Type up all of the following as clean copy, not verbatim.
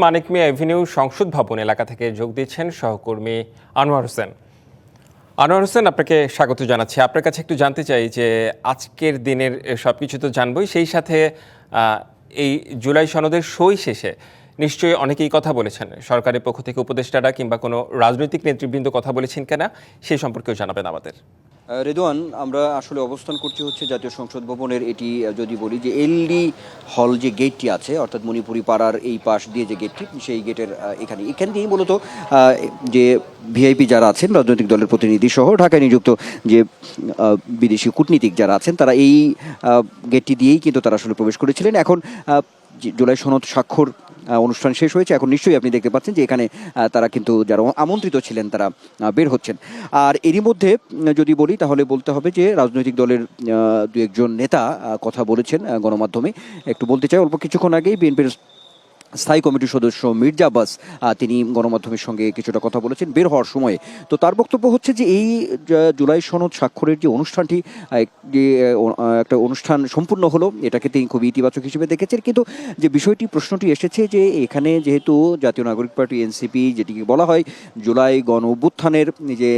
মানিক মিয়া Avenue সংসদ ভবন এলাকা থেকে যোগ দিচ্ছেন সহকর্মী আনোয়ার হোসেন। আনোয়ার হোসেন, আপনাকে স্বাগত জানাচ্ছি। আপনার কাছে একটু জানতে চাই যে আজকের দিনের সবকিছু তো জানবই, সেই সাথে এই জুলাই সনদের সই শেষে নিশ্চয়ই অনেকেই কথা বলেছেন, সরকারের পক্ষ থেকে উপদেষ্টারা কিংবা কোনো রাজনৈতিক নেতৃবৃন্দ কথা বলেছেন কিনা সেই সম্পর্কেও জানাবেন আমাদের। রেদওয়ান, আমরা আসলে অবস্থান করছি হচ্ছে জাতীয় সংসদ ভবনের, এটি যদি বলি যে এলডি হল যে গেটটি আছে, অর্থাৎ মণিপুরি পাড়ার এই পাশ দিয়ে যে গেটটি, সেই গেটের এখান দিয়েই মূলত যে ভিআইপি যারা আছেন, রাজনৈতিক দলের প্রতিনিধি সহ ঢাকায় নিযুক্ত যে বিদেশি কূটনীতিক যারা আছেন, তারা এই গেটটি দিয়েই কিন্তু তারা আসলে প্রবেশ করেছিলেন। এখন জুলাই সনদ স্বাক্ষর অনুষ্ঠান শেষ হয়েছে, এখন নিশ্চয়ই আপনি দেখতে পাচ্ছেন যে এখানে তারা কিন্তু যারা আমন্ত্রিত ছিলেন তারা বের হচ্ছেন। আর এরই মধ্যে যদি বলি তাহলে বলতে হবে যে রাজনৈতিক দলের দু একজন নেতা কথা বলেছেন গণমাধ্যমে। একটু বলতে চাই, অল্প কিছুক্ষণ আগেই বিএনপির স্থায়ী কমিটির সদস্য মির্জা আব্বাস তিনি গণমাধ্যমের সঙ্গে কিছুটা কথা বলেছেন বের হওয়ার সময়ে। তো তার বক্তব্য হচ্ছে যে এই জুলাই সনদ স্বাক্ষরের যে অনুষ্ঠানটি, যে একটা অনুষ্ঠান সম্পূর্ণ হলো, এটাকে তিনি খুবই ইতিবাচক হিসেবে দেখেছেন। কিন্তু যে প্রশ্নটি এসেছে যে এখানে যেহেতু জাতীয় নাগরিক পার্টি এনসিপি, যেটিকে বলা হয় জুলাই গণ অভ্যুত্থানের যে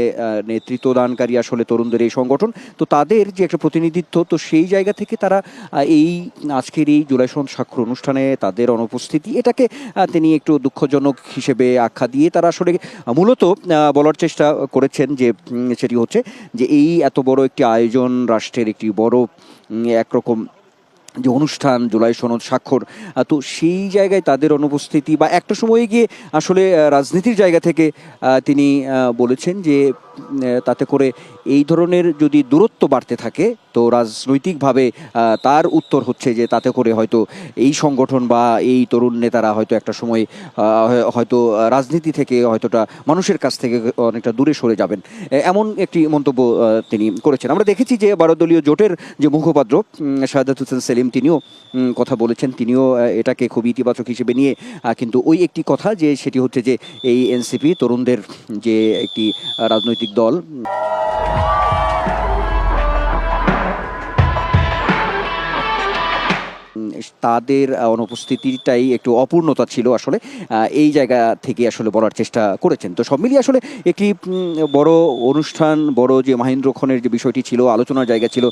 নেতৃত্বদানকারী আসলে তরুণদের এই সংগঠন, তো তাদের যে একটা প্রতিনিধিত্ব, তো সেই জায়গা থেকে তারা এই আজকের এই জুলাই সনদ স্বাক্ষর অনুষ্ঠানে তাদের অনুপস্থিতি, এটাকে তিনি একটু দুঃখজনক হিসেবে আখ্যা দিয়ে তারা আসলে মূলত বলার চেষ্টা করেছেন যে সেটি হচ্ছে যে এই এত বড় একটি আয়োজন, রাষ্ট্রের একটি বড় একরকম যে অনুষ্ঠান জুলাই সনদ স্বাক্ষর, তো সেই জায়গায় তাদের অনুপস্থিতি বা একটা সময়ে গিয়ে আসলে রাজনীতির জায়গা থেকে তিনি বলেছেন যে তাতে করে এই ধরনের যদি দূরত্ব বাড়তে থাকে, তো রাজনৈতিকভাবে তার উত্তর হচ্ছে যে তাতে করে হয়তো এই সংগঠন বা এই তরুণ নেতারা হয়তো একটা সময় হয়তো রাজনীতি থেকে হয়তোটা মানুষের কাছ থেকে অনেকটা দূরে সরে যাবেন, এমন একটি মন্তব্য তিনি করেছেন। আমরা দেখেছি যে 12 দলীয় জোটের যে মুখপাত্র শাহাদাত হোসেন সেলিম, তিনিও কথা বলেছেন, তিনিও এটাকে খুব ইতিবাচক হিসেবে নিয়ে কিন্তু ওই একটি কথা যে সেটি হচ্ছে যে এই এনসিপি তরুণদের যে একটি রাজনৈতিক দল, তাদের অনুপস্থিতিটাই একটু অপূর্ণতা ছিল আসলে, এই জায়গা থেকে আসলে বলার চেষ্টা করেছেন। তো সব মিলিয়ে আসলে একটি বড় অনুষ্ঠান, বড় যে মাহেন্দ্রক্ষণের যে বিষয়টি ছিল, আলোচনার জায়গা ছিল,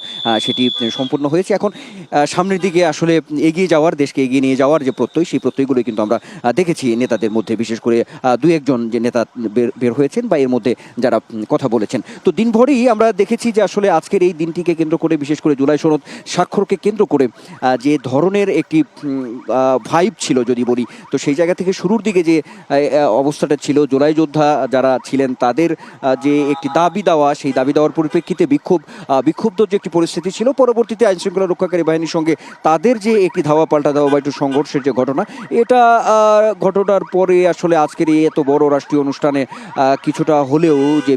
সেটি সম্পূর্ণ হয়েছে। এখন সামনের দিকে আসলে এগিয়ে যাওয়ার, দেশকে এগিয়ে নিয়ে যাওয়ার যে প্রত্যয়, সেই প্রত্যয়গুলোই কিন্তু আমরা দেখেছি নেতাদের মধ্যে, বিশেষ করে দু একজন যে নেতা বের হয়েছেন বা এর মধ্যে যারা কথা বলেছেন। তো দিনভরই আমরা দেখেছি যে আসলে আজকের এই দিনটিকে কেন্দ্র করে, বিশেষ করে জুলাই সনদ স্বাক্ষরকে কেন্দ্র করে যে ধরনের একটি ভাইব ছিল যদি বলি, তো সেই জায়গা থেকে শুরুর দিকে যে অবস্থাটা ছিল, জুলাই যোদ্ধা যারা ছিলেন তাদের যে একটি দাবি দেওয়া, সেই দাবি দেওয়ার পরিপ্রেক্ষিতে বিক্ষুব্ধ যে একটি পরিস্থিতি ছিল, পরবর্তীতে আইনশৃঙ্খলা রক্ষাকারী বাহিনীর সঙ্গে তাদের যে একটি ধাওয়া পাল্টা দেওয়া বা একটু সংঘর্ষের যে ঘটনা, এটা ঘটনার পরে আসলে আজকের এই এত বড় রাষ্ট্রীয় অনুষ্ঠানে কিছুটা হলেও যে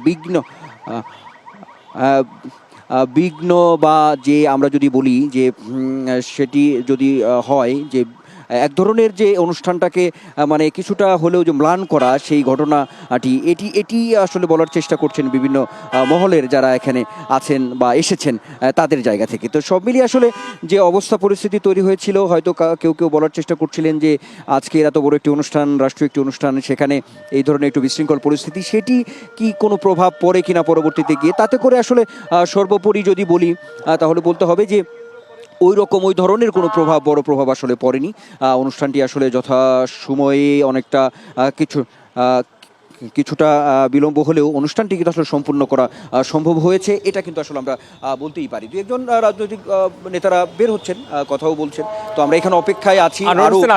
বিঘ্ন বা যে আমরা যদি বলি যে সেটি যদি হয় যে এক ধরনের যে অনুষ্ঠানটাকে মানে কিছুটা হলেও যে ম্লান করা, সেই ঘটনাটি এটি আসলে বলার চেষ্টা করছেন বিভিন্ন মহলের যারা এখানে আছেন বা এসেছেন তাদের জায়গা থেকে। তো সব মিলিয়ে আসলে যে অবস্থা পরিস্থিতি তৈরি হয়েছিল, হয়তো কেউ বলার চেষ্টা করছিলেন যে আজকে এত বড় একটি অনুষ্ঠান, রাষ্ট্রীয় একটি অনুষ্ঠান, সেখানে এই ধরনের একটু বিশৃঙ্খল পরিস্থিতি, সেটি কি কোনো প্রভাব পড়ে কিনা পরবর্তীতে গিয়ে, তাতে করে আসলে সর্বোপরি যদি বলি তাহলে বলতে হবে যে ওই ধরনের কোনো বড় প্রভাব আসলে পড়েনি। অনুষ্ঠানটি আসলে যথাসময়ে অনেকটা কিছুটা বিলম্ব হলেও অনুষ্ঠানটি কিন্তু আসলে সম্পূর্ণ করা সম্ভব হয়েছে, এটা কিন্তু আসলে আমরা বলতেই পারি। দু একজন রাজনৈতিক নেতারা বের হচ্ছেন, কথাও বলছেন, তো আমরা এখানে অপেক্ষায় আছি।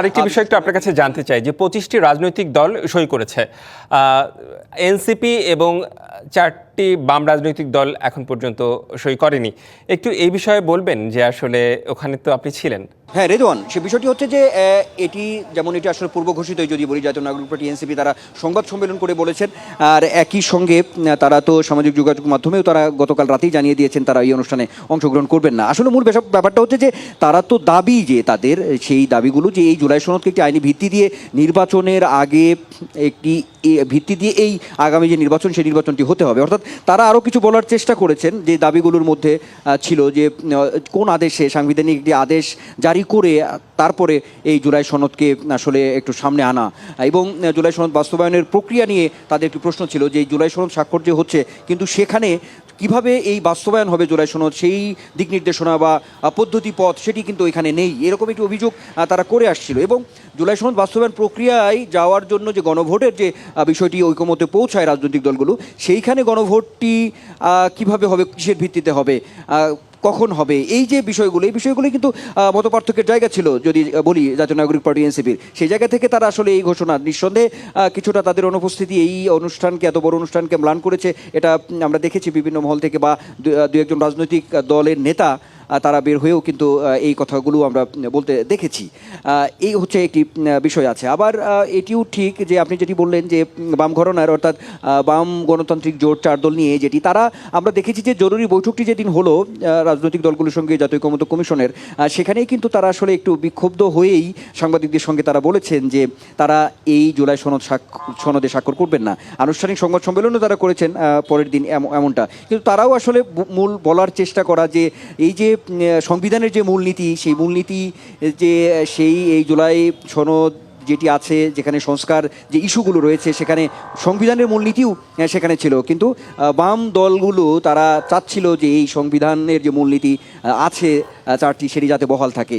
আরেকটি বিষয় একটু আপনার কাছে জানতে চাই যে 25টি রাজনৈতিক দল সই করেছে, এনসিপি এবং 4টি বাম রাজনৈতিক দল এখন পর্যন্ত সই করেনি। একটু এই বিষয়ে বলবেন যে আসলে ওখানে তো আপনি ছিলেন। হ্যাঁ রেদওয়ান, সে বিষয়টি হচ্ছে যে এটি যেমন এটা আসলে পূর্ব ঘোষিত, যদি বলি জাতীয় নাগরিক পার্টি এনসিপি তারা সংবাদ সম্মেলন করে বলেছেন, আর একই সঙ্গে তারা তো সামাজিক যোগাযোগ মাধ্যমেও তারা গতকাল রাতেই জানিয়ে দিয়েছেন তারা এই অনুষ্ঠানে অংশগ্রহণ করবেন না। আসলে মূল ব্যাপারটা হচ্ছে যে তারা তো দাবি, যে তাদের সেই দাবিগুলো যে এই জুলাই সনদকে একটি আইনি ভিত্তি দিয়ে নির্বাচনের আগে একটি ভিত্তি দিয়ে এই আগামী যে নির্বাচন সেই নির্বাচনটি হতে হবে। অর্থাৎ তারা আরও কিছু বলার চেষ্টা করেছেন যে দাবিগুলোর মধ্যে ছিল যে কোন আদেশে সাংবিধানিক একটি আদেশ জারি করে তারপরে এই জুলাই সনদকে আসলে একটু সামনে আনা এবং জুলাই সনদ বাস্তবায়নের প্রক্রিয়া নিয়ে তাদের একটি প্রশ্ন ছিল যে এই জুলাই সনদ স্বাক্ষর যে হচ্ছে কিন্তু সেখানে কিভাবে এই বাস্তবায়ন হবে জুলাই সনদ সেই দিক নির্দেশনা বা পদ্ধতি পথ সেটি কিন্তু এখানে নেই, এরকম একটি অভিযোগ তারা করে আসছিল। এবং জুলাই সনদ বাস্তবায়ন প্রক্রিয়ায় যাওয়ার জন্য যে গণভোটের যে বিষয়টি ঐকমত্যে পৌঁছায় রাজনৈতিক দলগুলো, সেইখানে গণভোটটি কিভাবে হবে, কিসের ভিত্তিতে হবে, কখন হবে, এই যে বিষয়গুলো এই বিষয়গুলো কিন্তু মতপার্থক্যের জায়গা ছিল যদি বলি জাতীয় নাগরিক পার্টি এনসিপির। সেই জায়গা থেকে তারা আসলে এই ঘোষণা নিঃসন্দেহে কিছুটা তাদের অনুপস্থিতি এই অনুষ্ঠানকে, এত বড় অনুষ্ঠানকে ম্লান করেছে। এটা আমরা দেখেছি বিভিন্ন মহল থেকে বা দু একজন রাজনৈতিক দলের নেতা তারা বের হয়েও কিন্তু এই কথাগুলো আমরা বলতে দেখেছি। এই হচ্ছে একটি বিষয় আছে। আবার এটিও ঠিক যে আপনি যেটি বললেন যে বাম ঘরানার অর্থাৎ বাম গণতান্ত্রিক জোট 4 দল নিয়ে যেটি তারা আমরা দেখেছি যে জরুরি বৈঠকটি যেদিন হলো রাজনৈতিক দলগুলোর সঙ্গে জাতীয় ঐকমত্য কমিশনের, সেখানেই কিন্তু তারা আসলে একটু বিক্ষুব্ধ হয়েই সাংবাদিকদের সঙ্গে তারা বলেছেন যে তারা এই জুলাই সনদে স্বাক্ষর করবেন না। আনুষ্ঠানিক সংবাদ সম্মেলনও তারা করেছেন পরের দিন এমনটা, কিন্তু তারাও আসলে মূল বলার চেষ্টা করা যে এই যে সংবিধানের যে মূলনীতি সেই মূলনীতি যে এই জুলাই সনদ যেটি আছে যেখানে সংস্কার যে ইস্যুগুলো রয়েছে সেখানে সংবিধানের মূলনীতিও সেখানে ছিল, কিন্তু বাম দলগুলো তারা চাচ্ছিল যে এই সংবিধানের যে মূলনীতি আছে 4টি সেটি যাতে বহাল থাকে।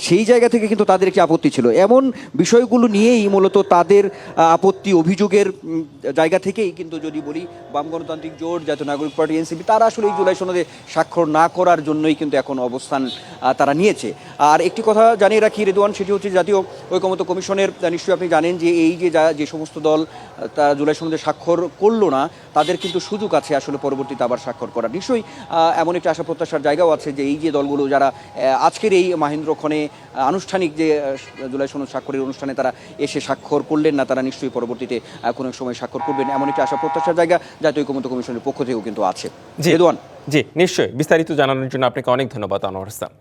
সেই জায়গা থেকে কিন্তু তাদের একটি আপত্তি ছিল। এমন বিষয়গুলো নিয়েই মূলত তাদের আপত্তি অভিযোগের জায়গা থেকেই কিন্তু যদি বলি বাম গণতান্ত্রিক জোট, জাতীয় নাগরিক পার্টি এনসিপি তারা আসলে এই জুলাই সনদে স্বাক্ষর না করার জন্যই কিন্তু এখন অবস্থান তারা নিয়েছে। আর একটি কথা জানিয়ে রাখি রেদওয়ান, সেটি হচ্ছে জাতীয় ঐকমত্য কমিশনের, নিশ্চয়ই আপনি জানেন যে এই যে সমস্ত দল তারা জুলাই সনদে স্বাক্ষর করলো না তাদের কিন্তু সুযোগ আছে আসলে পরবর্তীতে আবার স্বাক্ষর করার। নিশ্চয়ই এমন একটি আশা প্রত্যাশার জায়গাও আছে যে এই যে দলগুলো যারা আজকের এই মাহেন্দ্রক্ষণে আনুষ্ঠানিক যে জুলাই সনদ স্বাক্ষরের অনুষ্ঠানে তারা এসে স্বাক্ষর করলেন না, তারা নিশ্চয়ই পরবর্তীতে কোনো সময় স্বাক্ষর করবেন, এমন একটি আশা প্রত্যাশার জায়গা জাতীয় ঐকমত্য কমিশনের পক্ষ থেকেও কিন্তু আছে। জি নিশ্চয়ই, বিস্তারিত জানানোর জন্য আপনাকে অনেক ধন্যবাদ আনোয়ার হোসেন।